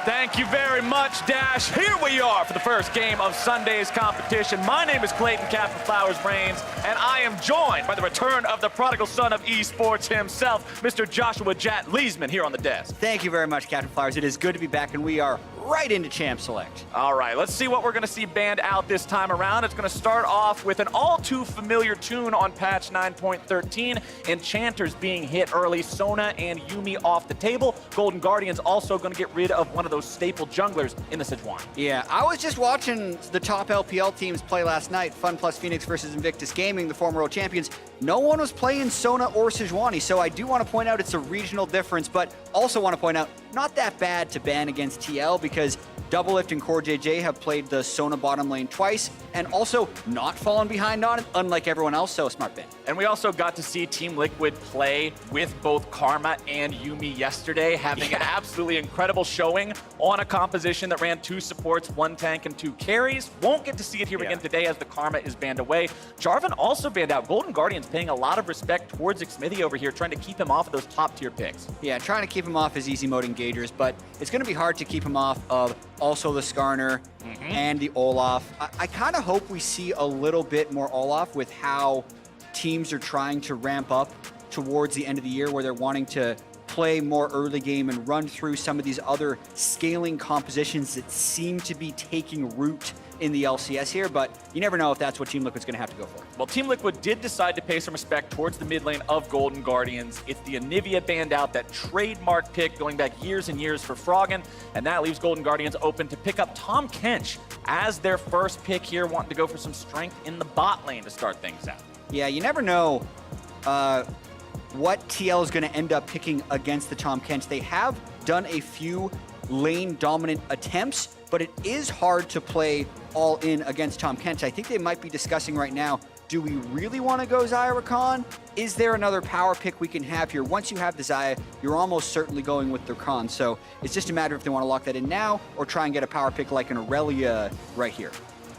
Thank you very much, Dash. Here we are for the first game of Sunday's competition. My name is Clayton Captain Flowers Brains, and I am joined by the return of the prodigal son of esports himself, Mr. Joshua Jat Leesman, here on the desk. Thank you very much, Captain Flowers. It is good to be back, and we are right into Champ Select. All right, let's see what we're going to see banned out this time around. It's going to start off with an all-too-familiar tune on patch 9.13. Enchanters being hit early, Sona and Yuumi off the table. Golden Guardians also going to get rid of one of those staple junglers in the Sejuani. Yeah, I was just watching the top LPL teams play last night, Fun Plus Phoenix versus Invictus Gaming, the former world champions. No one was playing Sona or Sejuani, so I do want to point out it's a regional difference, but also want to point out not that bad to ban against TL because Doublelift and Core JJ have played the Sona bottom lane twice and also not fallen behind on it, unlike everyone else, so smart ban. And we also got to see Team Liquid play with both Karma and Yuumi yesterday, having an absolutely incredible showing on a composition that ran 2 supports, 1 tank, and 2 carries. Won't get to see it here again today as the Karma is banned away. Jarvan also banned out. Golden Guardians paying a lot of respect towards Xmithy over here, trying to keep him off of those top-tier picks. Yeah, trying to keep him off his easy mode engagers, but it's going to be hard to keep him off of also the Skarner and the Olaf. I kind of hope we see a little bit more Olaf with how teams are trying to ramp up towards the end of the year, where they're wanting to play more early game and run through some of these other scaling compositions that seem to be taking root in the LCS here, but you never know if that's what Team Liquid's going to have to go for. Well, Team Liquid did decide to pay some respect towards the mid lane of Golden Guardians. It's the Anivia banned out, that trademark pick going back years and years for Froggen, and that leaves Golden Guardians open to pick up Tom Kench as their first pick here, wanting to go for some strength in the bot lane to start things out. Yeah, you never know what TL is going to end up picking against the Tom Kench. They have done a few lane dominant attempts, but it is hard to play all in against Tom Kench. I think they might be discussing right now, do we really want to go Xayah Rakan? Is there another power pick we can have here? Once you have the Xayah, you're almost certainly going with the Rakan. So it's just a matter if they want to lock that in now or try and get a power pick like an Aurelia right here.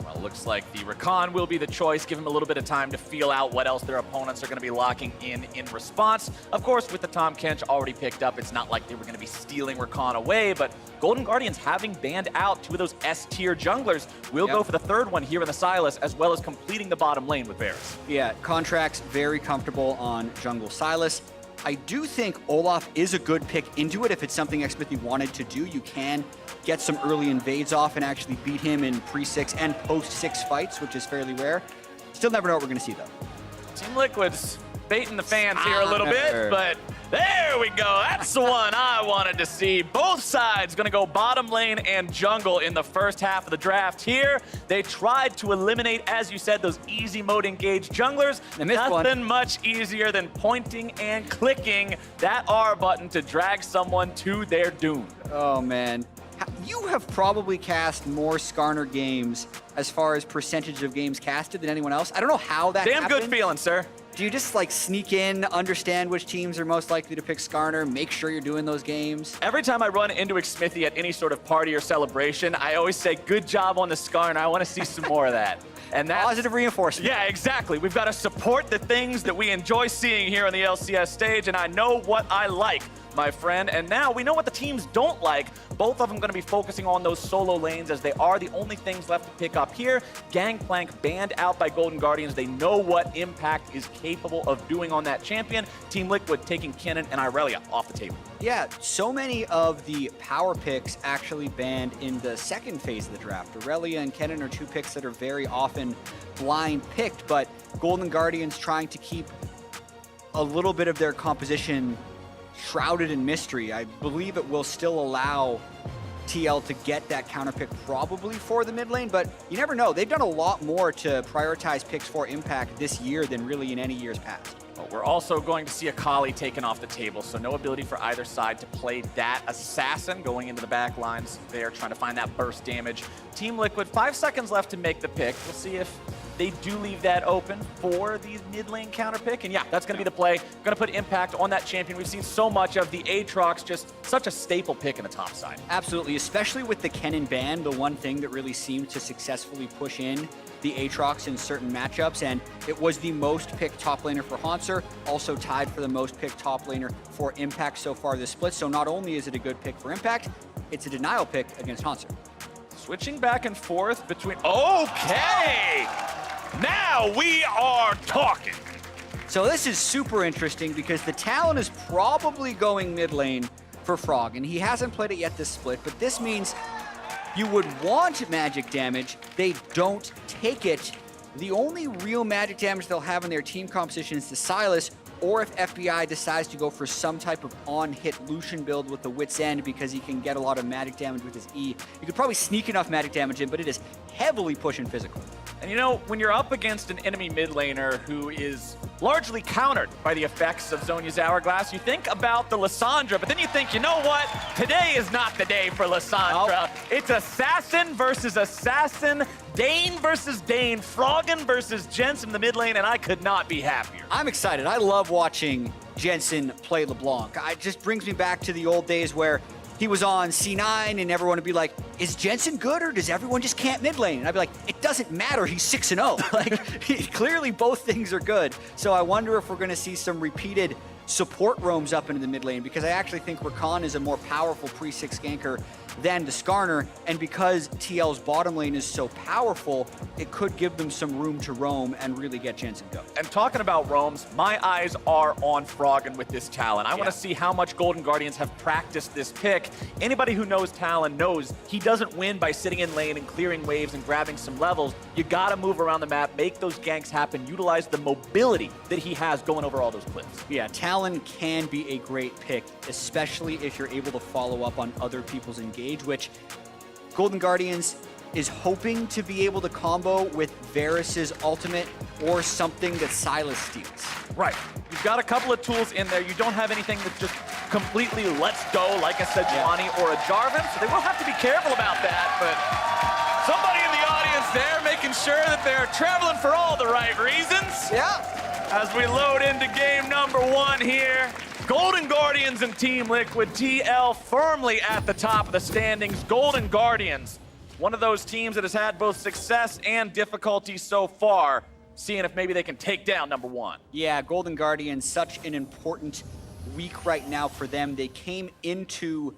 Well, it looks like the Rakan will be the choice. Give him a little bit of time to feel out what else their opponents are going to be locking in response. Of course, with the Tom Kench already picked up, it's not like they were going to be stealing Rakan away, but Golden Guardians, having banned out 2 of those S-tier junglers, will go for the 3rd one here in the Sylas, as well as completing the bottom lane with Varus. Yeah, Contract's very comfortable on jungle Sylas. I do think Olaf is a good pick into it if it's something Xmithy wanted to do. You can get some early invades off and actually beat him in pre-6 and post-6 fights, which is fairly rare. Still never know what we're going to see, though. Team Liquid's baiting the fans here a little bit, but there we go. That's the one I wanted to see. Both sides going to go bottom lane and jungle in the first half of the draft here. They tried to eliminate, as you said, those easy mode engaged junglers. Nothing much easier than pointing and clicking that R button to drag someone to their doom. Oh, man. You have probably cast more Skarner games as far as percentage of games casted than anyone else. I don't know how that Damn happened. Good feeling, sir. Do you just like sneak in, understand which teams are most likely to pick Skarner, make sure you're doing those games? Every time I run into Xmithy at any sort of party or celebration, I always say, good job on the Skarner. I want to see some more of that. And that's positive reinforcement. Yeah, exactly. We've got to support the things that we enjoy seeing here on the LCS stage, and I know what I like, my friend. And now we know what the teams don't like. Both of them going to be focusing on those solo lanes, as they are the only things left to pick up here. Gangplank banned out by Golden Guardians. They know what Impact is capable of doing on that champion. Team Liquid taking Kennen and Irelia off the table. Yeah, so many of the power picks actually banned in the 2nd phase of the draft. Aurelia and Kennen are 2 picks that are very often blind picked, but Golden Guardians trying to keep a little bit of their composition shrouded in mystery. I believe it will still allow TL to get that counter pick probably for the mid lane, but you never know. They've done a lot more to prioritize picks for Impact this year than really in any years past. Well, we're also going to see Akali taken off the table, so no ability for either side to play that assassin going into the back lines there, trying to find that burst damage. Team Liquid, 5 seconds left to make the pick. We'll see if they do leave that open for the mid lane counter pick. And yeah, that's going to be the play. Going to put Impact on that champion. We've seen so much of the Aatrox, just such a staple pick in the top side. Absolutely, especially with the Kennen ban, the one thing that really seemed to successfully push in the Aatrox in certain matchups, and it was the most picked top laner for Hauntzer, also tied for the most picked top laner for Impact so far this split. So not only is it a good pick for Impact, it's a denial pick against Hanser. Switching back and forth between... Okay! Now we are talking. So this is super interesting because the Talon is probably going mid lane for Frog, and he hasn't played it yet this split, but this means you would want magic damage. They don't take it. The only real magic damage they'll have in their team composition is the Sylas, or if FBI decides to go for some type of on-hit Lucian build with the Wit's End because he can get a lot of magic damage with his E. You could probably sneak enough magic damage in, but it is heavily pushing physical. And you know, when you're up against an enemy mid laner who is largely countered by the effects of Zhonya's Hourglass, you think about the Lissandra, but then you think, you know what? Today is not the day for Lissandra. Nope. It's Assassin versus Assassin, Dane versus Dane, Froggen versus Jensen in the mid lane, and I could not be happier. I'm excited. I love watching Jensen play LeBlanc. It just brings me back to the old days where he was on C9 and everyone would be like, is Jensen good or does everyone just camp mid lane? And I'd be like, it doesn't matter, he's 6-0. Like, clearly both things are good. So I wonder if we're gonna see some repeated support roams up into the mid lane, because I actually think Rakan is a more powerful pre-6 ganker than the Skarner, and because TL's bottom lane is so powerful, it could give them some room to roam and really get Jensen going. And talking about roams, my eyes are on Froggen with this Talon. I want to see how much Golden Guardians have practiced this pick. Anybody who knows Talon knows he doesn't win by sitting in lane and clearing waves and grabbing some levels. You got to move around the map, make those ganks happen, utilize the mobility that he has going over all those cliffs. Yeah, Talon can be a great pick, especially if you're able to follow up on other people's engage, which Golden Guardians is hoping to be able to combo with Varus's ultimate or something that Sylas steals. Right. You've got a couple of tools in there. You don't have anything that's just completely let's go, like a Sejuani or a Jarvan, so they will have to be careful about that, but somebody in the audience there making sure that they're traveling for all the right reasons. Yeah. As we load into game number 1 here, Golden Guardians and Team Liquid, TL firmly at the top of the standings. Golden Guardians, one of those teams that has had both success and difficulty so far, seeing if maybe they can take down number 1. Yeah, Golden Guardians, such an important week right now for them. They came into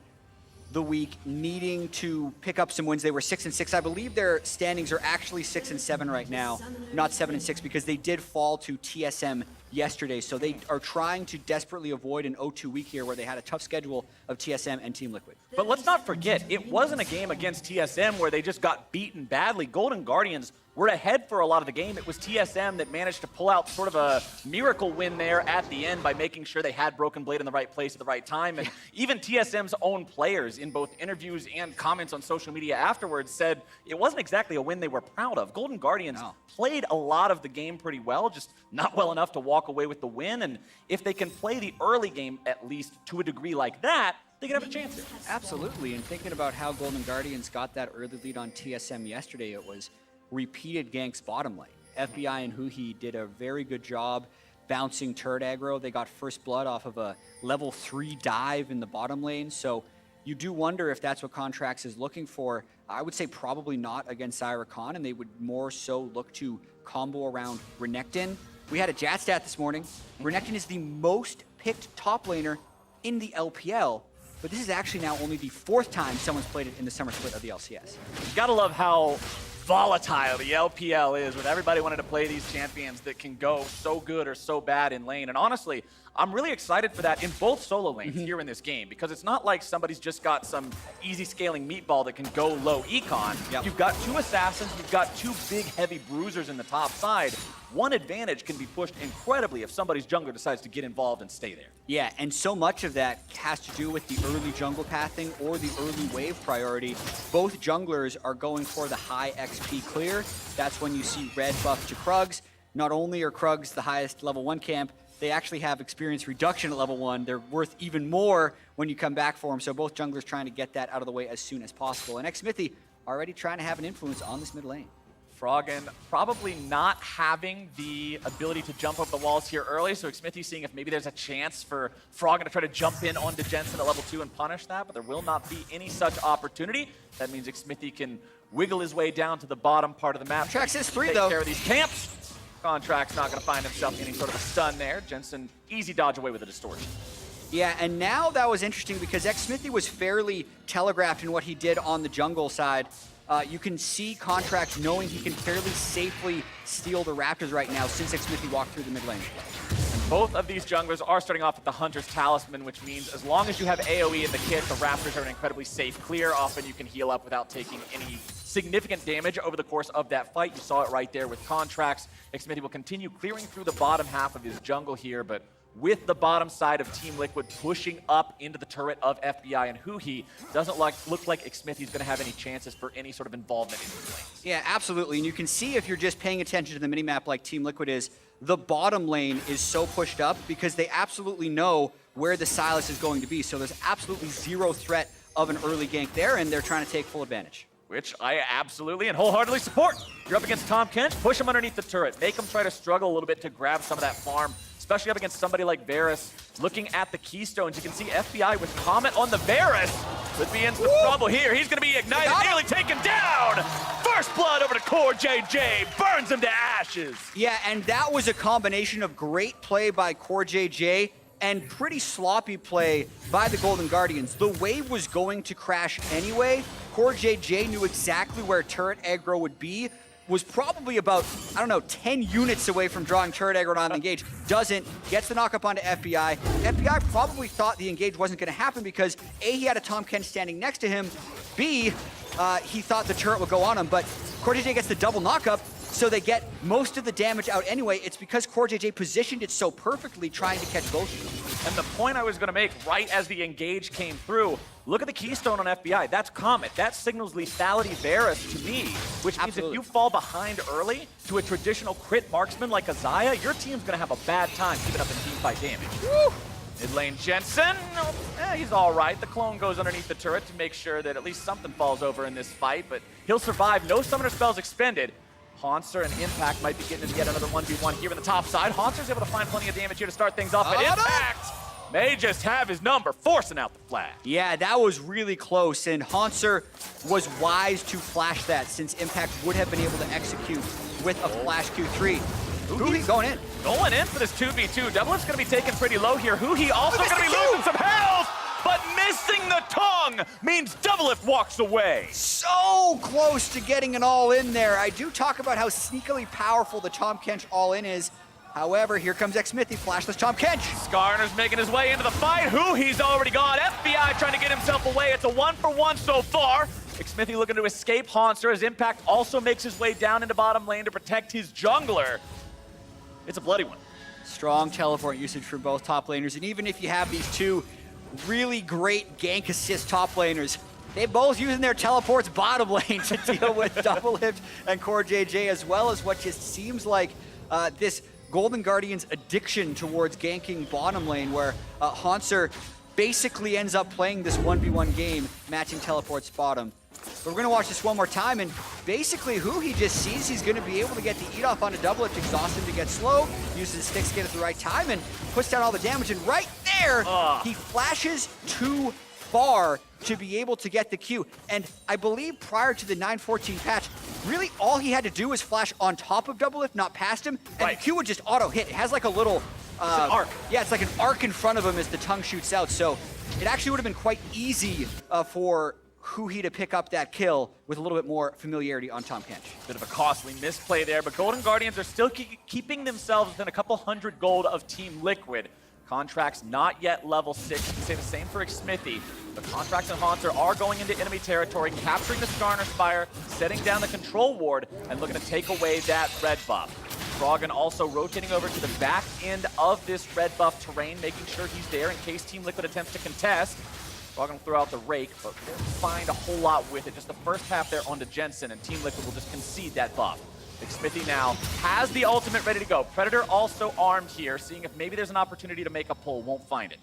the week needing to pick up some wins. They were 6-6. I believe their standings are actually 6-7 right now, not 7-6, because they did fall to TSM yesterday. So they are trying to desperately avoid an 0-2 week here where they had a tough schedule of TSM and Team Liquid. But let's not forget, it wasn't a game against TSM where they just got beaten badly. Golden Guardians were ahead for a lot of the game. It was TSM that managed to pull out sort of a miracle win there at the end by making sure they had Broken Blade in the right place at the right time. And even TSM's own players in both interviews and comments on social media afterwards said it wasn't exactly a win they were proud of. Golden Guardians played a lot of the game pretty well, just not well enough to walk away with the win. And if they can play the early game, at least to a degree like that, they can have a chance here. Absolutely, and thinking about how Golden Guardians got that early lead on TSM yesterday, it was repeated ganks bottom lane. FBI and Huhi did a very good job bouncing turret aggro. They got first blood off of a level 3 dive in the bottom lane, so you do wonder if that's what Contracts is looking for. I would say probably not against Zyra Khan, and they would more so look to combo around Renekton. We had a Jat stat this morning. Renekton is the most picked top laner in the LPL, but this is actually now only the 4th time someone's played it in the summer split of the LCS. You gotta love how volatile the LPL is, with everybody wanting to play these champions that can go so good or so bad in lane. And honestly, I'm really excited for that in both solo lanes here in this game, because it's not like somebody's just got some easy scaling meatball that can go low econ. You've got 2 assassins, you've got 2 big heavy bruisers in the top side. One advantage can be pushed incredibly if somebody's jungler decides to get involved and stay there. Yeah, and so much of that has to do with the early jungle pathing or the early wave priority. Both junglers are going for the high XP clear. That's when you see red buff to Krugs. Not only are Krugs the highest level 1 camp, they actually have experience reduction at level 1. They're worth even more when you come back for them. So both junglers trying to get that out of the way as soon as possible. And Xmithy already trying to have an influence on this mid lane. Froggen probably not having the ability to jump over the walls here early, so Xmithy seeing if maybe there's a chance for Froggen to try to jump in onto Jensen at level 2 and punish that, but there will not be any such opportunity. That means Xmithy can wiggle his way down to the bottom part of the map. Contracts is 3 take though. Care of these camps. Contract's not going to find himself any sort of a stun there. Jensen, easy dodge away with a distortion. Yeah, and now that was interesting because xMithi was fairly telegraphed in what he did on the jungle side. You can see Contract knowing he can fairly safely steal the Raptors right now since xMithi walked through the mid lane. Both of these junglers are starting off with the Hunter's Talisman, which means as long as you have AoE in the kit, the Raptors are an incredibly safe clear. Often you can heal up without taking any significant damage over the course of that fight. You saw it right there with Contracts. xMithi will continue clearing through the bottom half of his jungle here, but with the bottom side of Team Liquid pushing up into the turret of FBI and Huhi, doesn't look like xMithi's going to have any chances for any sort of involvement in these lanes. Yeah, absolutely. And you can see if you're just paying attention to the minimap like Team Liquid is, the bottom lane is so pushed up because they absolutely know where the Sylas is going to be. So there's absolutely zero threat of an early gank there, and they're trying to take full advantage. Which I absolutely and wholeheartedly support. You're up against Tahm Kench, push him underneath the turret. Make him try to struggle a little bit to grab some of that farm, especially up against somebody like Varus. Looking at the keystones, you can see FBI with Comet on the Varus. Could be in some trouble here. He's going to be ignited, nearly taken down. First blood over to Core JJ, burns him to ashes. Yeah, and that was a combination of great play by Core JJ and pretty sloppy play by the Golden Guardians. The wave was going to crash anyway. Core JJ knew exactly where turret aggro would be, was probably about, 10 units away from drawing turret aggro on the engage. Doesn't, gets the knockup onto FBI. FBI probably thought the engage wasn't going to happen because A, he had a Tahm Kench standing next to him, B, he thought the turret would go on him, but Core JJ gets the double knockup, so they get most of the damage out anyway. It's because Core JJ positioned it so perfectly trying to catch both of them. And the point I was going to make right as the engage came through, look at the keystone on FBI. That's Comet. That signals lethality Varus to me, which means if you fall behind early to a traditional crit marksman like Azaya, your team's going to have a bad time keeping up in teamfight damage. Woo! Mid lane Jensen, he's all right. The clone goes underneath the turret to make sure that at least something falls over in this fight, but he'll survive. No summoner spells expended. Haunter and Impact might be getting into yet another 1v1 here in the top side. Haunter's able to find plenty of damage here to start things off, but Impact may just have his number, forcing out the flash. Yeah, that was really close, and Haunter was wise to flash that since Impact would have been able to execute with a flash Q3. Huhi going in. Going in for this 2v2. Doublelift's going to be taken pretty low here. Huhi also going to be losing some health, but missing the tongue means Doublelift walks away. So close to getting an all-in there. I do talk about how sneakily powerful the Tahm Kench all-in is. However, here comes xMithi, flashless Tahm Kench. Skarner's making his way into the fight. Huhi's already gone. FBI trying to get himself away. It's a 1-for-1 so far. xMithi looking to escape Haunter as Impact also makes his way down into bottom lane to protect his jungler. It's a bloody one. Strong teleport usage for both top laners, and even if you have these two really great gank assist top laners, they both using their teleports bottom lane to deal with Doublelift and Core JJ, as well as what just seems like this Golden Guardians addiction towards ganking bottom lane, where Haunter basically ends up playing this 1v1 game, matching teleports bottom. But we're going to watch this one more time, and basically Huhi just sees he's going to be able to get the eat-off on a Doublelift, exhaust him to get slow, uses his stick skin at the right time, and puts down all the damage, and right there, he flashes too far to be able to get the Q. And I believe prior to the 9.14 patch, really all he had to do was flash on top of Doublelift, not past him, and the Q would just auto-hit. It has like a little... it's an arc. Yeah, it's like an arc in front of him as the tongue shoots out, so it actually would have been quite easy for Huhi to pick up that kill with a little bit more familiarity on Tahm Kench. Bit of a costly misplay there, but Golden Guardians are still keeping themselves within a couple hundred gold of Team Liquid. Contracts not yet level 6. You can say the same for xMithi. The Contracts and Haunter are going into enemy territory, capturing the Skarner Spire, setting down the control ward, and looking to take away that red buff. Froggen also rotating over to the back end of this red buff terrain, making sure he's there in case Team Liquid attempts to contest. Froggen will throw out the rake, but won't find a whole lot with it. Just the first half there onto Jensen, and Team Liquid will just concede that buff. xMithi now has the ultimate ready to go. Predator also armed here, seeing if maybe there's an opportunity to make a pull. Won't find it.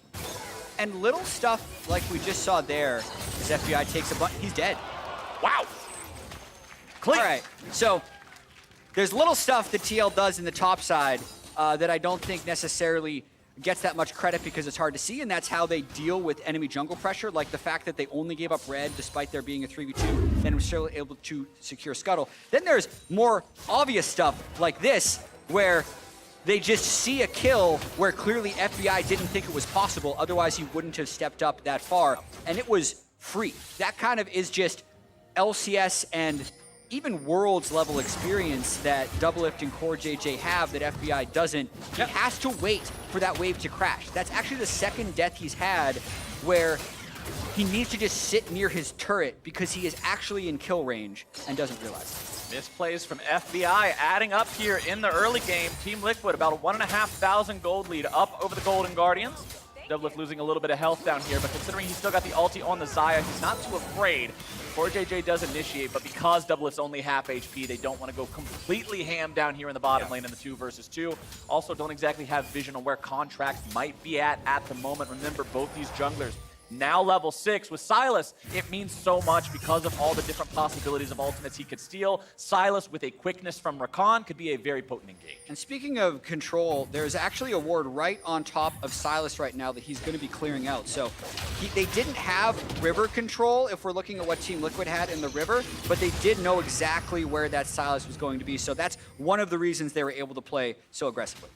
And little stuff like we just saw there, as FBI takes a bunch. He's dead. Wow. Clean. All right, so there's little stuff that TL does in the top side that I don't think necessarily gets that much credit because it's hard to see, and that's how they deal with enemy jungle pressure, like the fact that they only gave up red despite there being a 3v2, and was still able to secure Scuttle. Then there's more obvious stuff like this, where they just see a kill where clearly FBI didn't think it was possible, otherwise he wouldn't have stepped up that far, and it was free. That kind of is just LCS and even Worlds level experience that Doublelift and Core JJ have that FBI doesn't. He has to wait for that wave to crash. That's actually the second death he's had where he needs to just sit near his turret because he is actually in kill range and doesn't realize it. Misplays from FBI adding up here in the early game. Team Liquid about a 1,500 gold lead up over the Golden Guardians. Doublelift losing a little bit of health down here, but considering he's still got the ulti on the Xayah, he's not too afraid. Core JJ does initiate, but because Doublelift's only half HP, they don't want to go completely ham down here in the bottom lane in the 2 versus 2. Also don't exactly have vision on where Contracts might be at the moment. Remember, both these junglers now level 6. With Sylas, it means so much because of all the different possibilities of ultimates he could steal. Sylas with a quickness from Rakan could be a very potent engage. And speaking of control, there's actually a ward right on top of Sylas right now that he's going to be clearing out. So they didn't have river control if we're looking at what Team Liquid had in the river, but they did know exactly where that Sylas was going to be. So that's one of the reasons they were able to play so aggressively.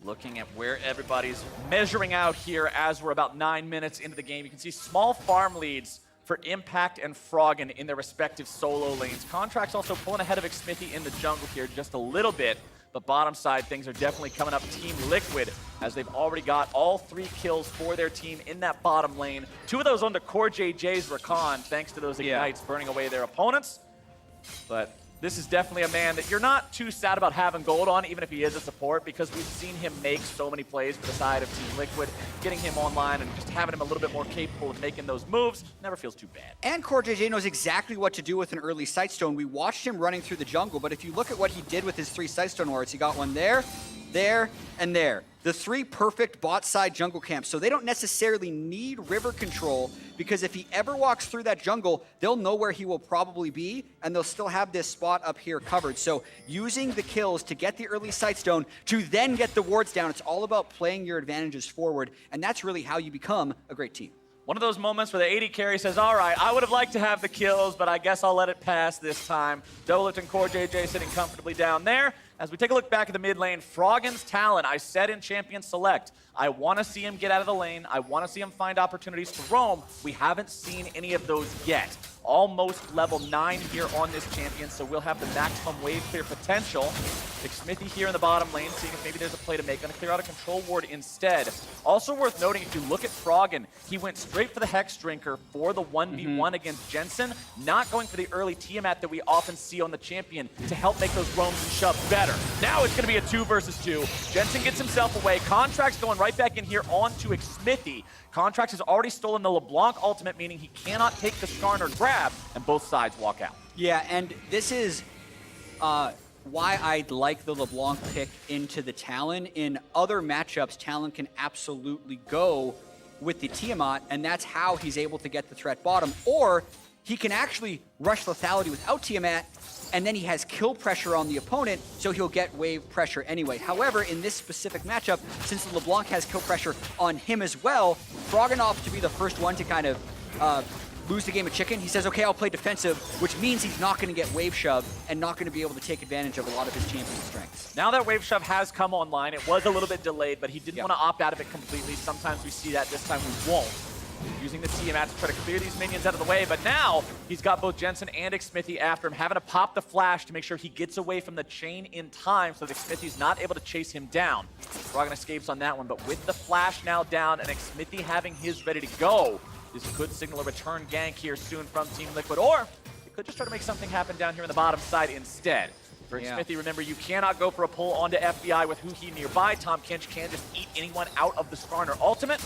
Looking at where everybody's measuring out here as we're about 9 minutes into the game, you can see small farm leads for Impact and Froggen in their respective solo lanes. Contracts also pulling ahead of Xmithy in the jungle here just a little bit, but bottom side, things are definitely coming up Team Liquid as they've already got all 3 kills for their team in that bottom lane. 2 of those onto Core JJ's Rakan, thanks to those Ignites burning away their opponents. But this is definitely a man that you're not too sad about having gold on, even if he is a support, because we've seen him make so many plays for the side of Team Liquid. Getting him online and just having him a little bit more capable of making those moves never feels too bad. And Core JJ knows exactly what to do with an early Sightstone. We watched him running through the jungle, but if you look at what he did with his 3 Sightstone wards, he got one there, there, and there. The 3 perfect bot side jungle camps. So they don't necessarily need river control because if he ever walks through that jungle, they'll know where he will probably be and they'll still have this spot up here covered. So using the kills to get the early Sightstone to then get the wards down, it's all about playing your advantages forward, and that's really how you become a great team. One of those moments where the AD carry says, all right, I would have liked to have the kills, but I guess I'll let it pass this time. Doublelift and Core JJ sitting comfortably down there. As we take a look back at the mid lane, Froggen's talent, I said in Champion Select, I want to see him get out of the lane. I want to see him find opportunities to roam. We haven't seen any of those yet. Almost level 9 here on this champion, so we'll have the maximum wave clear potential. Xmithy here in the bottom lane, seeing if maybe there's a play to make. Gonna clear out a control ward instead. Also worth noting, if you look at Froggen, he went straight for the Hex Drinker for the 1v1 against Jensen, not going for the early Tiamat that we often see on the champion to help make those roams and shoves better. Now it's gonna be a 2 versus 2. Jensen gets himself away. Contracts going right back in here onto Xmithy. Contracts has already stolen the LeBlanc ultimate, meaning he cannot take the Skarner grab, and both sides walk out. Yeah, and this is why I like the LeBlanc pick into the Talon. In other matchups, Talon can absolutely go with the Tiamat, and that's how he's able to get the threat bottom. Or he can actually rush lethality without Tiamat, and then he has kill pressure on the opponent, so he'll get wave pressure anyway. However, in this specific matchup, since LeBlanc has kill pressure on him as well, Froggen opts to be the first one to kind of lose the game of chicken. He says, okay, I'll play defensive, which means he's not going to get wave shove and not going to be able to take advantage of a lot of his champion strengths. Now that wave shove has come online, it was a little bit delayed, but he didn't want to opt out of it completely. Sometimes we see that, this time we won't. Using the Tiamat to try to clear these minions out of the way, but now he's got both Jensen and Xmithy after him, having to pop the flash to make sure he gets away from the chain in time so that Xmithy's not able to chase him down. Froggen escapes on that one, but with the flash now down and Xmithy having his ready to go, this could signal a return gank here soon from Team Liquid, or it could just try to make something happen down here in the bottom side instead. For Xmithy, remember, you cannot go for a pull onto FBI with Huhi nearby. Tahm Kench can just eat anyone out of the Skarner ultimate.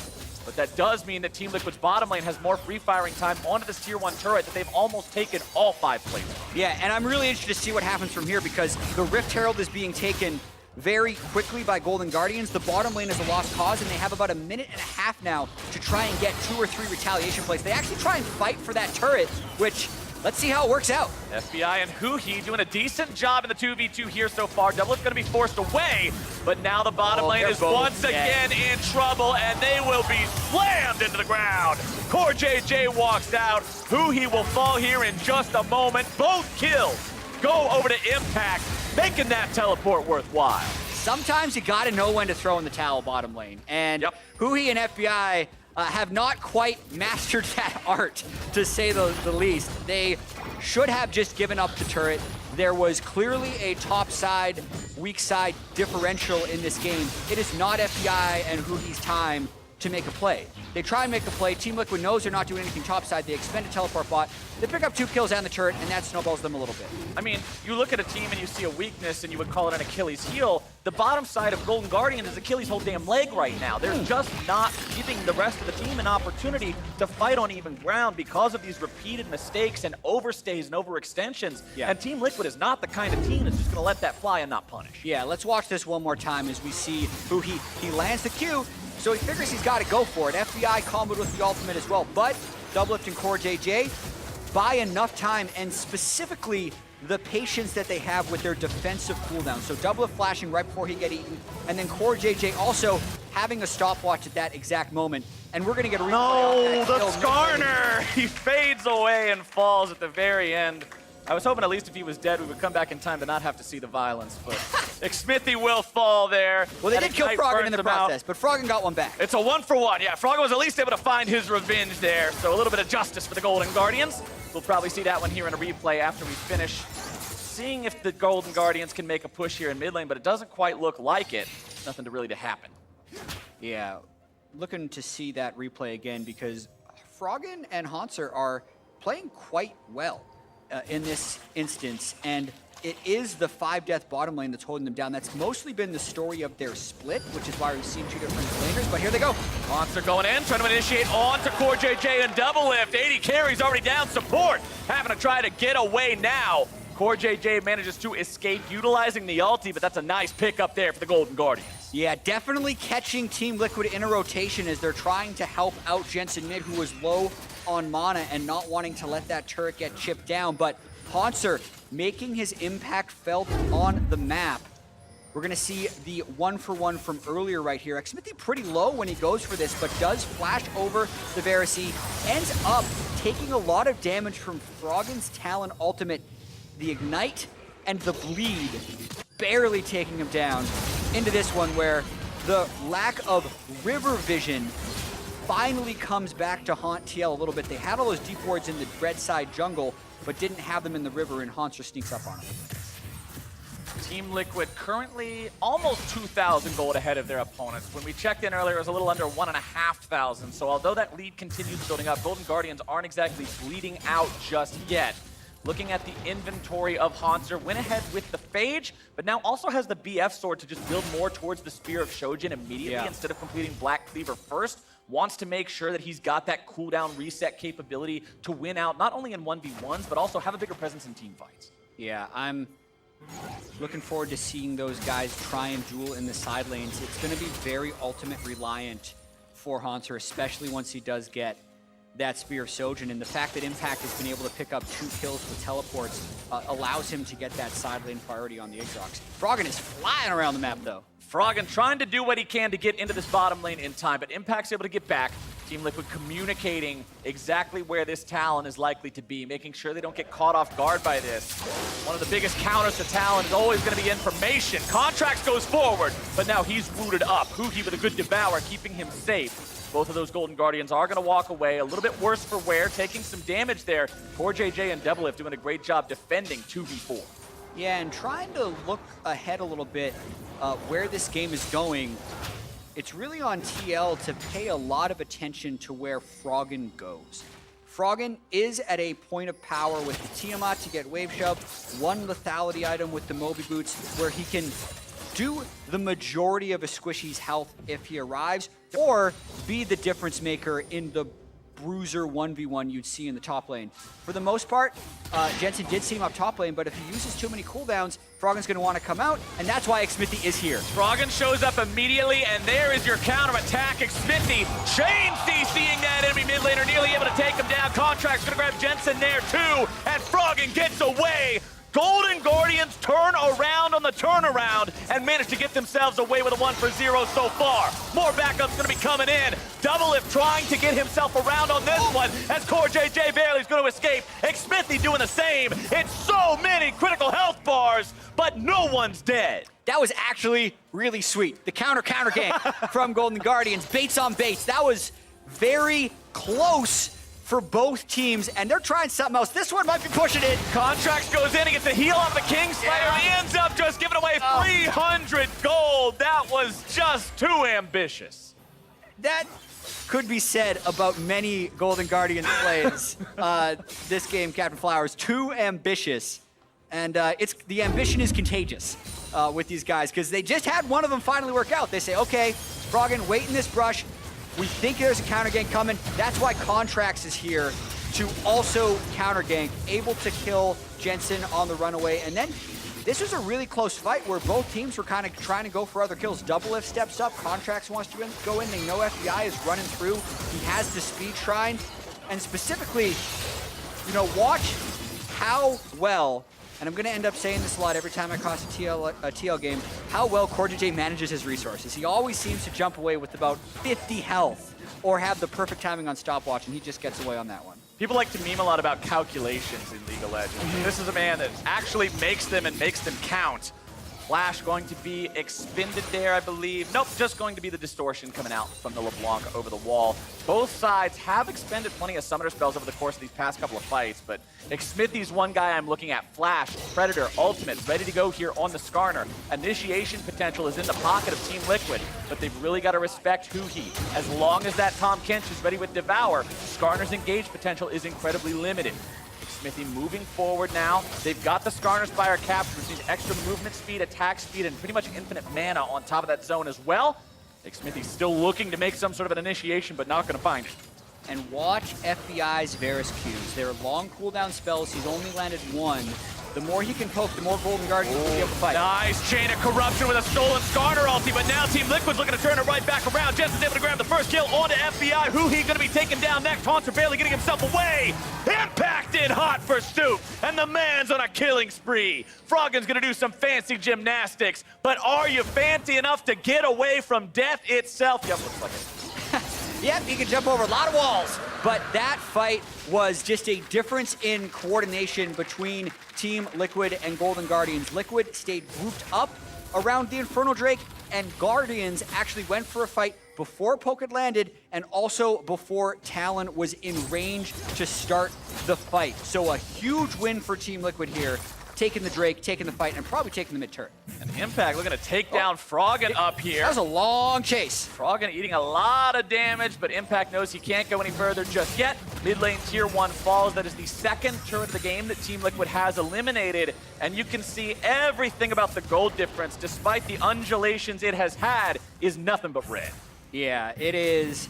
But that does mean that Team Liquid's bottom lane has more free firing time onto this tier 1 turret that they've almost taken all 5 plays. Yeah, and I'm really interested to see what happens from here because the Rift Herald is being taken very quickly by Golden Guardians. The bottom lane is a lost cause, and they have about a minute and a half now to try and get 2 or 3 retaliation plays. They actually try and fight for that turret, which, let's see how it works out. FBI and Huhi doing a decent job in the 2v2 here so far. Doublelift's going to be forced away, but now the bottom lane is once again in trouble, and they will be slammed into the ground. Core JJ walks out. Huhi will fall here in just a moment. Both kills go over to Impact, making that teleport worthwhile. sometimes you gotta know when to throw in the towel bottom lane. And Huhi and FBI have not quite mastered that art, to say the least. They should have just given up the turret. There was clearly a top side, weak side differential in this game. It is not FBI and Huhi's time to make a play. They try and make a play. Team Liquid knows they're not doing anything topside. They expend a teleport bot. They pick up 2 kills and the turret, and that snowballs them a little bit. I mean, you look at a team and you see a weakness and you would call it an Achilles heel. The bottom side of Golden Guardians is Achilles' whole damn leg right now. They're just not giving the rest of the team an opportunity to fight on even ground because of these repeated mistakes and overstays and overextensions. And Team Liquid is not the kind of team that's just going to let that fly and not punish. Yeah, let's watch this one more time as we see who he lands the Q. So he figures he's got to go for it. FBI comboed with the ultimate as well, but Doublelift and Core JJ buy enough time, and specifically the patience that they have with their defensive cooldown. So Doublelift flashing right before he get eaten, and then Core JJ also having a stopwatch at that exact moment. And we're going to get a replay. No, the Skarner! He fades away and falls at the very end. I was hoping at least if he was dead, we would come back in time to not have to see the violence, but Xmithie will fall there. Well, they did kill Froggen in the process, but Froggen got one back. It's a 1-for-1. Yeah, Froggen was at least able to find his revenge there, so a little bit of justice for the Golden Guardians. We'll probably see that one here in a replay after we finish seeing if the Golden Guardians can make a push here in mid lane, but it doesn't quite look like it. Nothing to really happen. Yeah, looking to see that replay again because Froggen and Hanser are playing quite well in this instance, and it is the 5-death bottom lane that's holding them down. That's mostly been the story of their split, which is why we've seen 2 different laners, but here they go. Monster going in, trying to initiate on to Core JJ and Doublelift. 80 carries already down, support having to try to get away now. Core JJ manages to escape utilizing the ulti, but that's a nice pick up there for the Golden Guardians. Yeah, definitely catching Team Liquid in a rotation as they're trying to help out Jensen mid, who was low on mana and not wanting to let that turret get chipped down. But Hanser making his impact felt on the map. We're going to see the 1-for-1 from earlier right here. Xmithie pretty low when he goes for this, but does flash over the Varisi. Ends up taking a lot of damage from Froggen's Talon ultimate. The Ignite and the Bleed barely taking him down into this one where the lack of river vision finally comes back to haunt TL a little bit. They had all those deep wards in the red side jungle, but didn't have them in the river, and Hanser sneaks up on him. Team Liquid currently almost 2,000 gold ahead of their opponents. When we checked in earlier, it was a little under 1,500. So although that lead continues building up, Golden Guardians aren't exactly bleeding out just yet. Looking at the inventory of Hanser, went ahead with the Phage, but now also has the BF sword to just build more towards the Spear of Shojin immediately instead of completing Black Cleaver first. Wants to make sure that he's got that cooldown reset capability to win out, not only in 1v1s, but also have a bigger presence in team fights. Yeah, I'm looking forward to seeing those guys try and duel in the side lanes. It's going to be very ultimate reliant for Hanser, especially once he does get that Spear of Shojin, and the fact that Impact has been able to pick up 2 kills with teleports allows him to get that side lane priority on the Aatrox. Froggen is flying around the map though. Froggen trying to do what he can to get into this bottom lane in time, but Impact's able to get back. Team Liquid communicating exactly where this Talon is likely to be, making sure they don't get caught off guard by this. One of the biggest counters to Talon is always going to be information. Contracts goes forward, but now he's rooted up. Huhi with a good devour, keeping him safe. Both of those Golden Guardians are going to walk away. A little bit worse for wear, taking some damage there. Core JJ and Doublelift doing a great job defending 2v4. Yeah, and trying to look ahead a little bit where this game is going. It's really on TL to pay a lot of attention to where Froggen goes. Froggen is at a point of power with the Tiamat to get wave shoved, 1 lethality item with the Moby Boots, where he can do the majority of a Squishy's health if he arrives, or be the difference maker in the bruiser 1v1 you'd see in the top lane. For the most part, Jensen did see him up top lane, but if he uses too many cooldowns, Froggen's going to want to come out, and that's why Xmithie is here. Froggen shows up immediately, and there is your counterattack. Xmithie chain CCing that enemy mid laner, nearly able to take him down. Contract's going to grab Jensen there too, and Froggen gets away. Golden Guardians turn around on the turnaround and manage to get themselves away with a 1-for-0 so far. More backups gonna be coming in. Doublelift trying to get himself around on this one as Core JJ barely's gonna escape. Xmithy doing the same. It's so many critical health bars, but no one's dead. That was actually really sweet. The counter game from Golden Guardians. Baits on baits. That was very close for both teams, and they're trying something else. This one might be pushing it. Contracts goes in, he gets a heal off the Kingslayer. He ends up just giving away 300 gold. That was just too ambitious. That could be said about many Golden Guardians plays this game, Captain Flowers. Too ambitious. And the ambition is contagious with these guys, because they just had one of them finally work out. They say, okay, Froggen, wait in this brush. We think there's a counter gank coming. That's why Contracts is here to also counter gank, able to kill Jensen on the runaway. And then this was a really close fight where both teams were kind of trying to go for other kills. Doublelift steps up, Contracts wants to go in. They know FBI is running through. He has the speed shrine. And specifically, you know, watch how well, and I'm going to end up saying this a lot every time I cross a TL game, how well Core JJ manages his resources. He always seems to jump away with about 50 health or have the perfect timing on stopwatch, and he just gets away on that one. People like to meme a lot about calculations in League of Legends. This is a man that actually makes them and makes them count. Flash going to be expended there, I believe. Nope, just going to be the distortion coming out from the LeBlanc over the wall. Both sides have expended plenty of summoner spells over the course of these past couple of fights, but Xmithy's one guy I'm looking at. Flash, Predator, Ultimate, ready to go here on the Skarner. Initiation potential is in the pocket of Team Liquid, but they've really got to respect Huhi. As long as that Tom Kench is ready with Devour, Skarner's engage potential is incredibly limited. Xmithy moving forward now. They've got the Skarner Spire captured, which means extra movement speed, attack speed, and pretty much infinite mana on top of that zone as well. Xmithy's still looking to make some sort of an initiation, but not going to find it. And watch FBI's Varus Qs. They're long cooldown spells. He's only landed one. The more he can poke, the more Golden Guardians will be able to fight. Nice chain of corruption with a stolen Skarner ulti, but now Team Liquid's looking to turn it right back around. Jensen's able to grab the first kill onto FBI. Who he gonna be taken down next? Haunter barely getting himself away. Impacted hot for Stoop, and the man's on a killing spree. Froggen's gonna do some fancy gymnastics, but are you fancy enough to get away from death itself? Yep, looks like it. Yep, he can jump over a lot of walls. But that fight was just a difference in coordination between Team Liquid and Golden Guardians. Liquid stayed grouped up around the Infernal Drake, and Guardians actually went for a fight before Poke had landed and also before Talon was in range to start the fight. So a huge win for Team Liquid here, taking the Drake, taking the fight, and probably taking the mid-turret. And Impact looking to take down Froggen up here. That was a long chase. Froggen eating a lot of damage, but Impact knows he can't go any further just yet. Mid lane tier 1 falls. That is the second turret of the game that Team Liquid has eliminated. And you can see everything about the gold difference, despite the undulations it has had, is nothing but red. Yeah, it is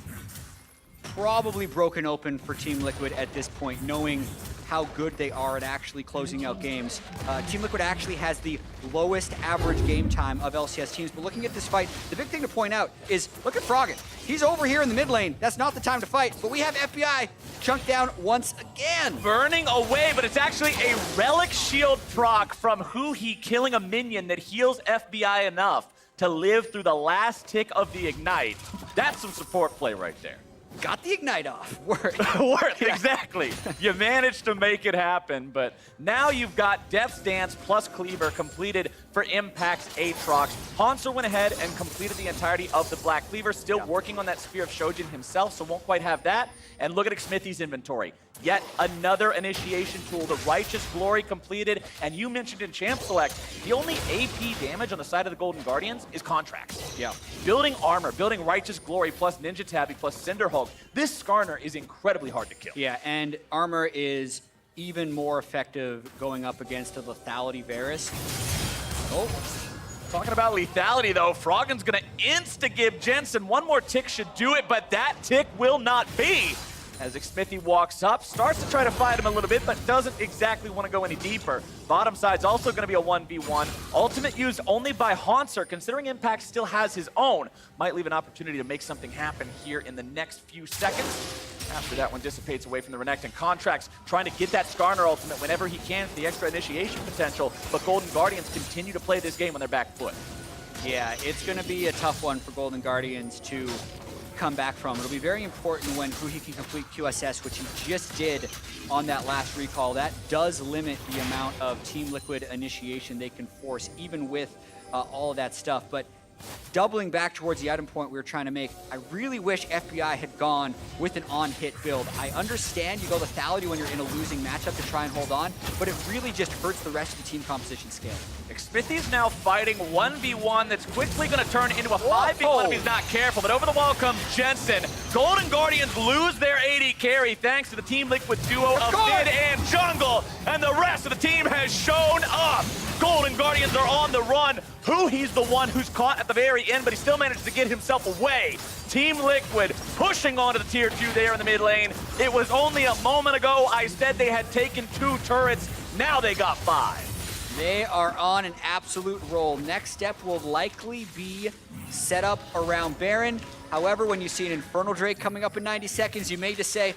probably broken open for Team Liquid at this point, knowing how good they are at actually closing out games. Team Liquid actually has the lowest average game time of LCS teams, but looking at this fight, the big thing to point out is, look at Froggen. He's over here in the mid lane. That's not the time to fight, but we have FBI chunked down once again. Burning away, but it's actually a Relic Shield proc from Huhi killing a minion that heals FBI enough to live through the last tick of the Ignite. That's some support play right there. Got the Ignite off. Worth. Worth, exactly. You managed to make it happen, but now you've got Death's Dance plus Cleaver completed for Impact's Aatrox. Hanser went ahead and completed the entirety of the Black Cleaver, still working on that Spear of Shojin himself, so won't quite have that. And look at Xmithy's inventory. Yet another initiation tool, the Righteous Glory completed, and you mentioned in Champ Select, the only AP damage on the side of the Golden Guardians is Contracts. Yeah. Building armor, building Righteous Glory plus Ninja Tabby plus Cinderhulk, this Skarner is incredibly hard to kill. Yeah, and armor is even more effective going up against a lethality Varus. Oh, talking about lethality though, Froggen's gonna insta-give Jensen. One more tick should do it, but that tick will not be. As Xmithy walks up, starts to try to fight him a little bit, but doesn't exactly want to go any deeper. Bottom side's also going to be a 1v1. Ultimate used only by Hanser, considering Impact still has his own. Might leave an opportunity to make something happen here in the next few seconds. After that one dissipates away from the Renekton. Contracts trying to get that Skarner ultimate whenever he can for the extra initiation potential, but Golden Guardians continue to play this game on their back foot. Yeah, it's going to be a tough one for Golden Guardians to come back from. It'll be very important when Huhi can complete QSS, which he just did on that last recall. That does limit the amount of Team Liquid initiation they can force, even with all of that stuff. But doubling back towards the item point we were trying to make, I really wish FBI had gone with an on-hit build. I understand you go lethality when you're in a losing matchup to try and hold on, but it really just hurts the rest of the team composition scale. Xmithie's now fighting 1v1 that's quickly going to turn into a 5v1 if he's not careful, but over the wall comes Jensen. Golden Guardians lose their AD carry thanks to the Team Liquid duo of mid and jungle, and the rest of the team has shown up. Golden Guardians are on the run. He's the one who's caught at the very end, but he still managed to get himself away. Team Liquid pushing onto the tier 2 there in the mid lane. It was only a moment ago I said they had taken 2 turrets. Now they got 5. They are on an absolute roll. Next step will likely be set up around Baron. However, when you see an Infernal Drake coming up in 90 seconds, you may just say,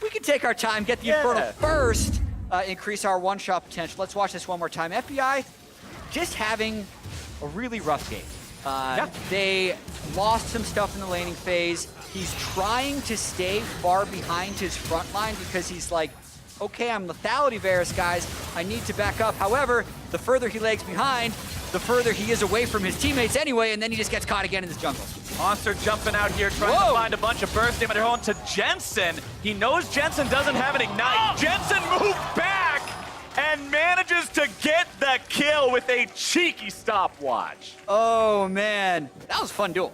we can take our time, get the Infernal first, increase our one-shot potential. Let's watch this one more time. FBI just having a really rough game. They lost some stuff in the laning phase. He's trying to stay far behind his front line because he's like, okay, I'm lethality Varus, guys. I need to back up. However, the further he lags behind, the further he is away from his teammates anyway, and then he just gets caught again in this jungle. Monster jumping out here, trying to find a bunch of burst damage on to Jensen. He knows Jensen doesn't have an ignite. Jensen moved back and manages to get the kill with a cheeky stopwatch. Oh, man. That was a fun duel.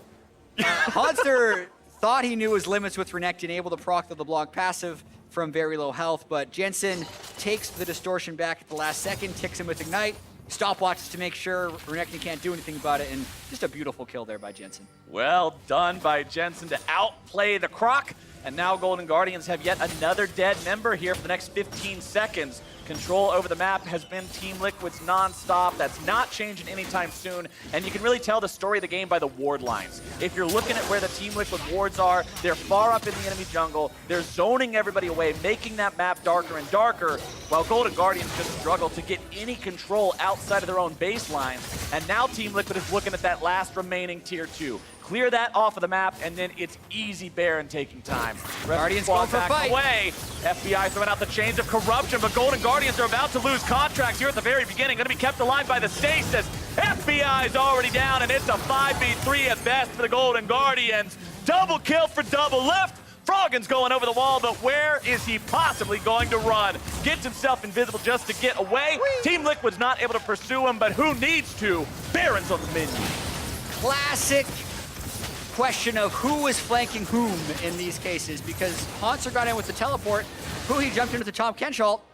Monster thought he knew his limits with Renekton, able to proc the LeBlanc passive from very low health, but Jensen takes the distortion back at the last second, ticks him with Ignite, stopwatches to make sure Renekton can't do anything about it, and just a beautiful kill there by Jensen. Well done by Jensen to outplay the Croc, and now Golden Guardians have yet another dead member here for the next 15 seconds. Control over the map has been Team Liquid's non-stop. That's not changing anytime soon, and you can really tell the story of the game by the ward lines. If you're looking at where the Team Liquid wards are, they're far up in the enemy jungle. They're zoning everybody away, making that map darker and darker, while Golden Guardians just struggle to get any control outside of their own baseline. And now Team Liquid is looking at that last remaining tier 2. Clear that off of the map, and then it's easy Baron taking time. Guardians going for a fight. Away. FBI throwing out the chains of corruption, but Golden Guardians are about to lose contracts here at the very beginning. Going to be kept alive by the stasis. FBI's already down, and it's a 5v3 at best for the Golden Guardians. Double kill for double lift. Froggen's going over the wall, but where is he possibly going to run? Gets himself invisible just to get away. Team Liquid's not able to pursue him, but who needs to? Baron's on the menu. Classic question of who was flanking whom in these cases, because Hanser got in with the teleport, Huhi jumped in with the Tom Kench ult,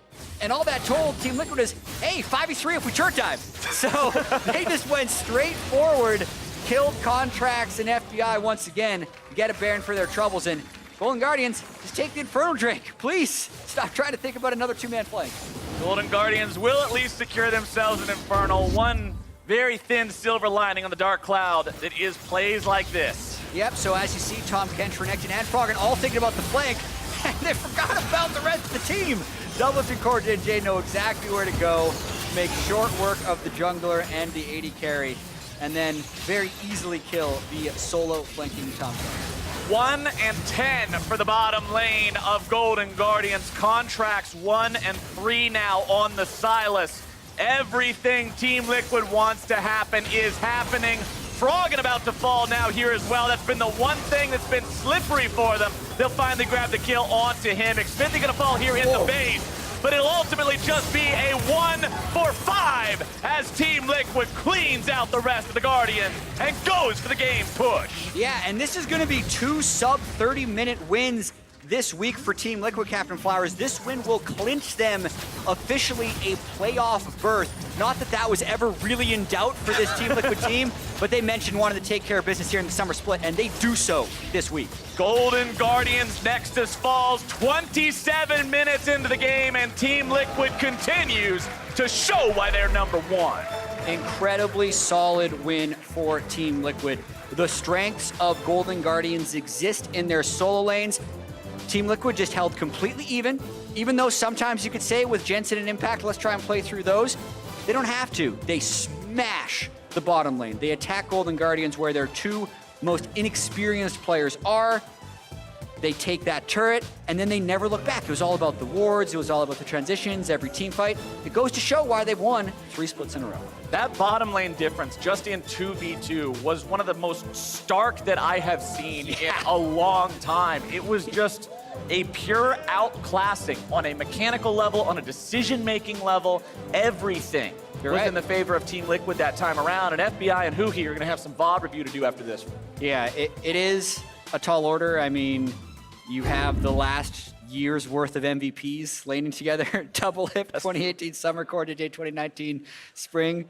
and all that told Team Liquid is, hey, 5v3 if we turret dive. So they just went straight forward, killed Contracts and FBI once again, get a Baron for their troubles, and Golden Guardians, just take the Infernal Drake. Please, stop trying to think about another 2-man flank. Golden Guardians will at least secure themselves an Infernal. One very thin silver lining on the dark cloud that is plays like this. Yep, so as you see, Tom Kench, Renekton, and Froggen all thinking about the flank, and they forgot about the rest of the team. Double and Core JJ know exactly where to go, make short work of the jungler and the AD carry, and then very easily kill the solo flanking Tom Kench. 1 and 10 for the bottom lane of Golden Guardians. Contracts 1 and 3 now on the Silas. Everything Team Liquid wants to happen is happening. Froggen about to fall now here as well. That's been the one thing that's been slippery for them. They'll finally grab the kill onto him. Xmithie gonna fall here in the base, but it'll ultimately just be a 1 for 5 as Team Liquid cleans out the rest of the Guardians and goes for the game push. Yeah, and this is gonna be 2 sub-30-minute wins this week for Team Liquid, Captain Flowers. This win will clinch them officially a playoff berth. Not that that was ever really in doubt for this Team Liquid team, but they mentioned wanting to take care of business here in the summer split, and they do so this week. Golden Guardians Nexus falls 27 minutes into the game, and Team Liquid continues to show why they're number 1. Incredibly solid win for Team Liquid. The strengths of Golden Guardians exist in their solo lanes. Team Liquid just held completely even though sometimes you could say with Jensen and Impact, let's try and play through those. They don't have to. They smash the bottom lane. They attack Golden Guardians where their two most inexperienced players are. They take that turret, and then they never look back. It was all about the wards. It was all about the transitions, every team fight. It goes to show why they've won 3 splits in a row. That bottom lane difference just in 2v2 was one of the most stark that I have seen in a long time. It was just a pure outclassing on a mechanical level, on a decision-making level. Everything was in the favor of Team Liquid that time around, and FBI and Huhi are going to have some VOD review to do after this. Yeah, it is a tall order. I mean, you have the last year's worth of MVPs laning together. Double hip 2018 summer core to 2019 spring.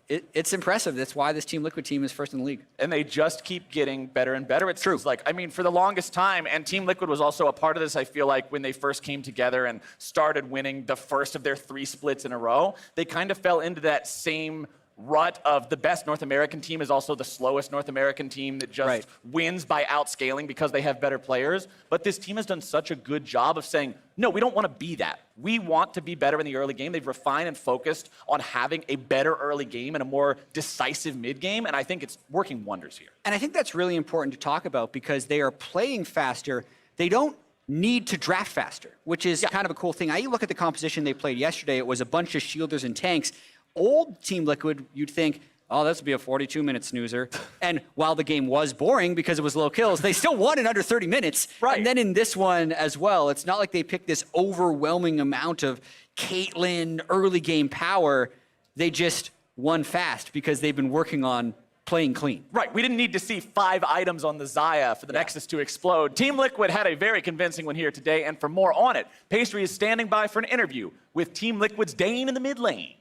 It's impressive. That's why this Team Liquid team is first in the league. And they just keep getting better and better. It's true. Like, I mean, for the longest time, and Team Liquid was also a part of this, I feel like, when they first came together and started winning the first of their 3 splits in a row, they kind of fell into that same rut of the best North American team is also the slowest North American team that just wins by outscaling because they have better players. But this team has done such a good job of saying, no, we don't want to be that. We want to be better in the early game. They've refined and focused on having a better early game and a more decisive mid game, and I think it's working wonders here. And I think that's really important to talk about because they are playing faster. They don't need to draft faster, which is kind of a cool thing. You look at the composition they played yesterday, it was a bunch of shielders and tanks. Old Team Liquid, you'd think, oh, this would be a 42-minute snoozer. And while the game was boring because it was low kills, they still won in under 30 minutes. Right. And then in this one as well, it's not like they picked this overwhelming amount of Caitlyn early game power. They just won fast because they've been working on playing clean. Right, we didn't need to see 5 items on the Xayah for the Nexus to explode. Team Liquid had a very convincing one here today, and for more on it, Pastry is standing by for an interview with Team Liquid's Dane in the mid lane.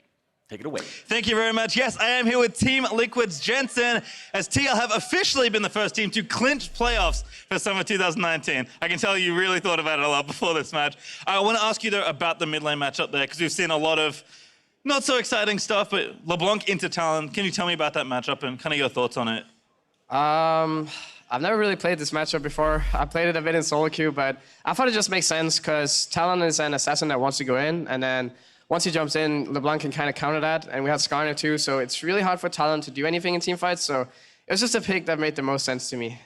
Take it away. Thank you very much. Yes, I am here with Team Liquid's Jensen, as TL have officially been the first team to clinch playoffs for summer 2019. I can tell you really thought about it a lot before this match. I want to ask you, though, about the mid lane matchup there, because we've seen a lot of not so exciting stuff, but LeBlanc into Talon. Can you tell me about that matchup and kind of your thoughts on it? I've never really played this matchup before. I played it a bit in solo queue, but I thought it just makes sense because Talon is an assassin that wants to go in, and then once he jumps in, LeBlanc can kind of counter that, and we have Skarner too, so it's really hard for Talon to do anything in team fights, so it was just a pick that made the most sense to me.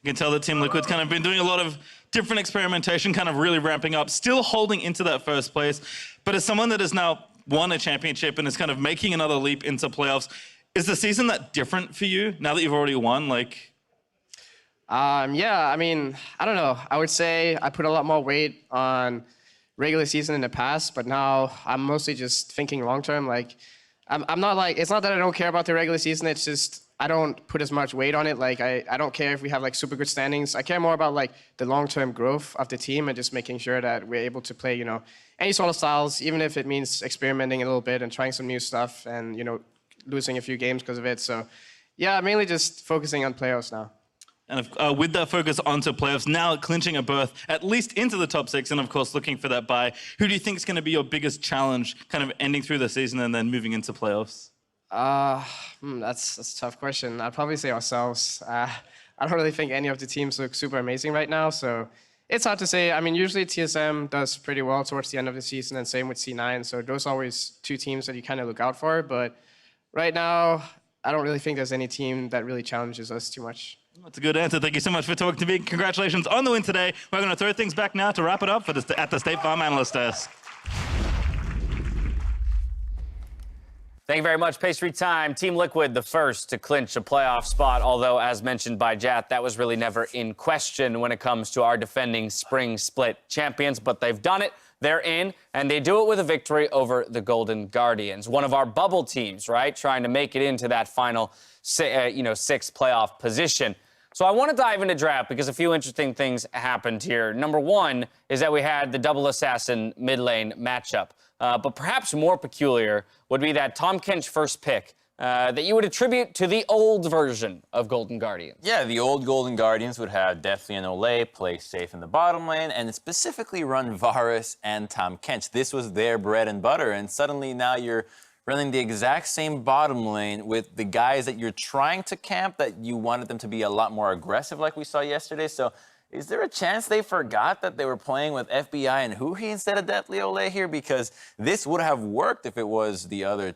You can tell that Team Liquid's kind of been doing a lot of different experimentation, kind of really ramping up, still holding into that first place, but as someone that has now won a championship and is kind of making another leap into playoffs, is the season that different for you now that you've already won? Yeah, I mean, I don't know. I would say I put a lot more weight on regular season in the past, but now I'm mostly just thinking long term. Like, I'm not like, it's not that I don't care about the regular season, it's just I don't put as much weight on it. Like, I don't care if we have like super good standings. I care more about like the long-term growth of the team and just making sure that we're able to play, any sort of styles, even if it means experimenting a little bit and trying some new stuff and, losing a few games because of it. So yeah, mainly just focusing on playoffs now. And with that focus onto playoffs, now clinching a berth, at least into the top 6, and of course looking for that bye, who do you think is going to be your biggest challenge kind of ending through the season and then moving into playoffs? That's a tough question. I'd probably say ourselves. I don't really think any of the teams look super amazing right now, so it's hard to say. I mean, usually TSM does pretty well towards the end of the season, and same with C9, so those are always 2 teams that you kind of look out for, but right now, I don't really think there's any team that really challenges us too much. That's a good answer. Thank you so much for talking to me. Congratulations on the win today. We're going to throw things back now to wrap it up at the State Farm Analyst Desk. Thank you very much. Pastry time. Team Liquid, the first to clinch a playoff spot, although, as mentioned by Jat, that was really never in question when it comes to our defending spring split champions, but they've done it. They're in, and they do it with a victory over the Golden Guardians, one of our bubble teams, right, trying to make it into that final, 6th playoff position. So I want to dive into draft because a few interesting things happened here. Number one is that we had the double assassin mid lane matchup. But perhaps more peculiar would be that Tahm Kench first pick that you would attribute to the old version of Golden Guardians. Yeah, the old Golden Guardians would have Deathly and Olay play safe in the bottom lane and specifically run Varus and Tahm Kench. This was their bread and butter, and suddenly now you're running the exact same bottom lane with the guys that you're trying to camp, that you wanted them to be a lot more aggressive like we saw yesterday. So is there a chance they forgot that they were playing with FBI and Huhi instead of Deathly Olay here? Because this would have worked if it was the other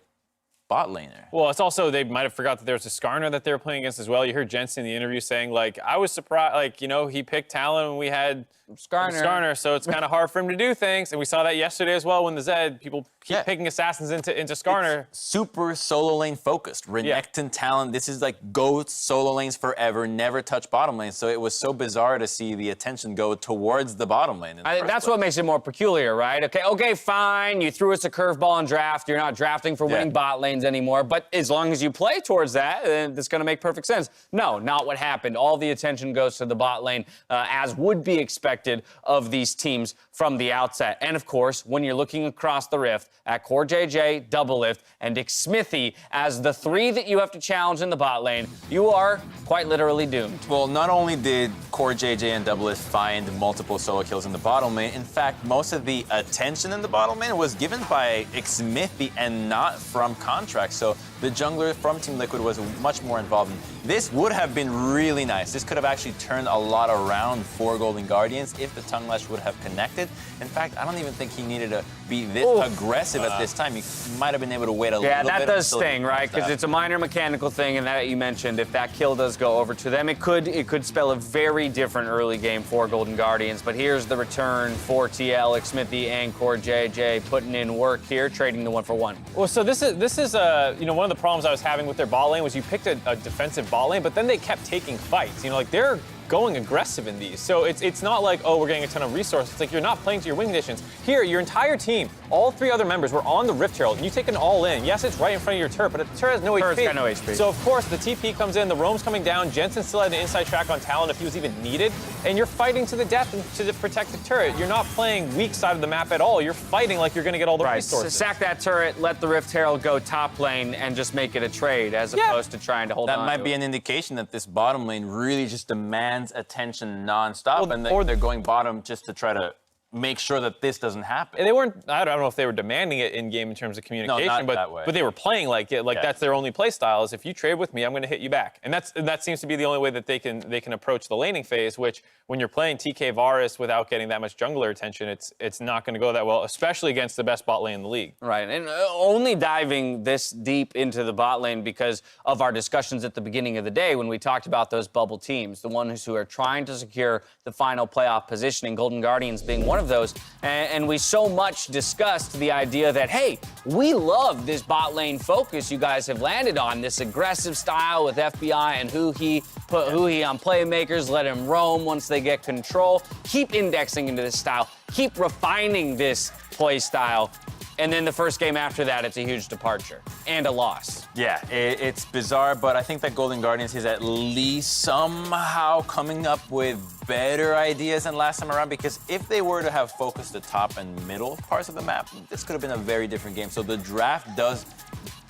bot laner. Well, it's also, they might have forgot that there was a Skarner that they were playing against as well. You heard Jensen in the interview saying, like, I was surprised, like, you know, he picked Talon when we had Skarner, so it's kind of hard for him to do things. And we saw that yesterday as well when the Zed, people keep picking assassins into Skarner. It's super solo lane focused. Renekton, Talon, this is like go solo lanes forever, never touch bottom lane. So it was so bizarre to see the attention go towards the bottom lane. I think that's what makes it more peculiar, right? Okay, fine. You threw us a curveball in draft. You're not drafting for winning bot lanes anymore. But as long as you play towards that, then it's going to make perfect sense. No, not what happened. All the attention goes to the bot lane, as would be expected of these teams from the outset. And of course, when you're looking across the rift at Core JJ, Doublelift, and Xmithy as the three that you have to challenge in the bot lane, you are quite literally doomed. Well, not only did Core JJ and Doublelift find multiple solo kills in the bottom lane, in fact, most of the attention in the bottom lane was given by Xmithy and not from Contract. So the jungler from Team Liquid was much more involved. This would have been really nice. This could have actually turned a lot around for Golden Guardians if the Tongue Lash would have connected. In fact, I don't even think he needed to be this aggressive at this time. He might have been able to wait a little bit. Yeah, that does sting, right? Because it's a minor mechanical thing, and that you mentioned, if that kill does go over to them, it could spell a very different early game for Golden Guardians. But here's the return for TL, Xmithy, and Core JJ putting in work here, trading the 1-for-1. Well, so this is you know, one of the problems I was having with their bot lane was you picked a defensive bot lane, but then they kept taking fights. You know, like they're going aggressive in these. So it's not like, oh, we're getting a ton of resources. It's like you're not playing to your wing conditions. Here, your entire team, all three other members were on the Rift Herald, and you take an all-in. Yes, it's right in front of your turret, but the turret has no Turret's HP. got no HP. So, of course, the TP comes in, the roam's coming down, Jensen still had an inside track on Talon if he was even needed, and you're fighting to the death to protect the turret. You're not playing weak side of the map at all. You're fighting like you're going to get all the resources. So sack that turret, let the Rift Herald go top lane, and just make it a trade as opposed to trying to hold on That might to be it. an indication that this bottom lane really just demands attention non-stop, and they're going bottom just to try to make sure that this doesn't happen. And they weren't, I don't know if they were demanding it in game in terms of communication, not but that way. But they were playing like it, like that's their only play style is if you trade with me, I'm going to hit you back. And that seems to be the only way that they can approach the laning phase, which when you're playing TK Varus without getting that much jungler attention, it's not going to go that well, especially against the best bot lane in the league. Right, and only diving this deep into the bot lane because of our discussions at the beginning of the day when we talked about those bubble teams, the ones who are trying to secure the final playoff positioning, Golden Guardians being one of those. And we so much discussed the idea that, hey, we love this bot lane focus you guys have landed on, this aggressive style with FBI and Huhi, put Huhi on playmakers, let him roam once they get control, keep indexing into this style, keep refining this play style. And then the first game after that, it's a huge departure and a loss. Yeah, it's bizarre, but I think that Golden Guardians is at least somehow coming up with better ideas than last time around, because if they were to have focused the top and middle parts of the map, this could have been a very different game. So the draft does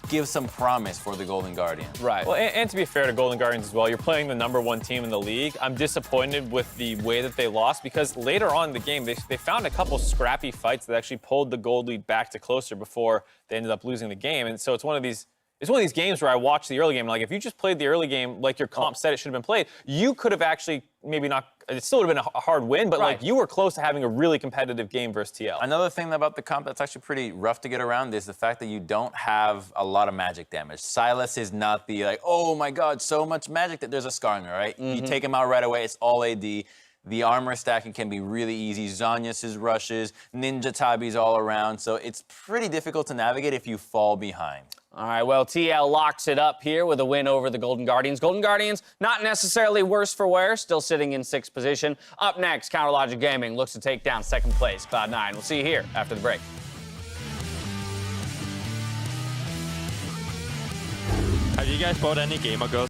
give some promise for the Golden Guardians. Right. Well, and to be fair to Golden Guardians as well, you're playing the #1 team in the league. I'm disappointed with the way that they lost because later on in the game, they found a couple scrappy fights that actually pulled the gold lead back to closer before they ended up losing the game. And so it's one of these games where I watch the early game, and like if you just played the early game like your comp said it should have been played, you could have actually maybe not, it still would have been a hard win, but like you were close to having a really competitive game versus TL. Another thing about the comp that's actually pretty rough to get around is the fact that you don't have a lot of magic damage. Sylas is not the like, oh my god, so much magic that there's a Skarner, right? You take him out right away, it's all AD. The armor stacking can be really easy. Zhonya's rushes, Ninja Tabi's all around, so it's pretty difficult to navigate if you fall behind. All right, well, TL locks it up here with a win over the Golden Guardians. Golden Guardians, not necessarily worse for wear, still sitting in 6th position. Up next, Counterlogic Gaming looks to take down 2nd place, Cloud9. We'll see you here after the break. Have you guys bought any gamer girls?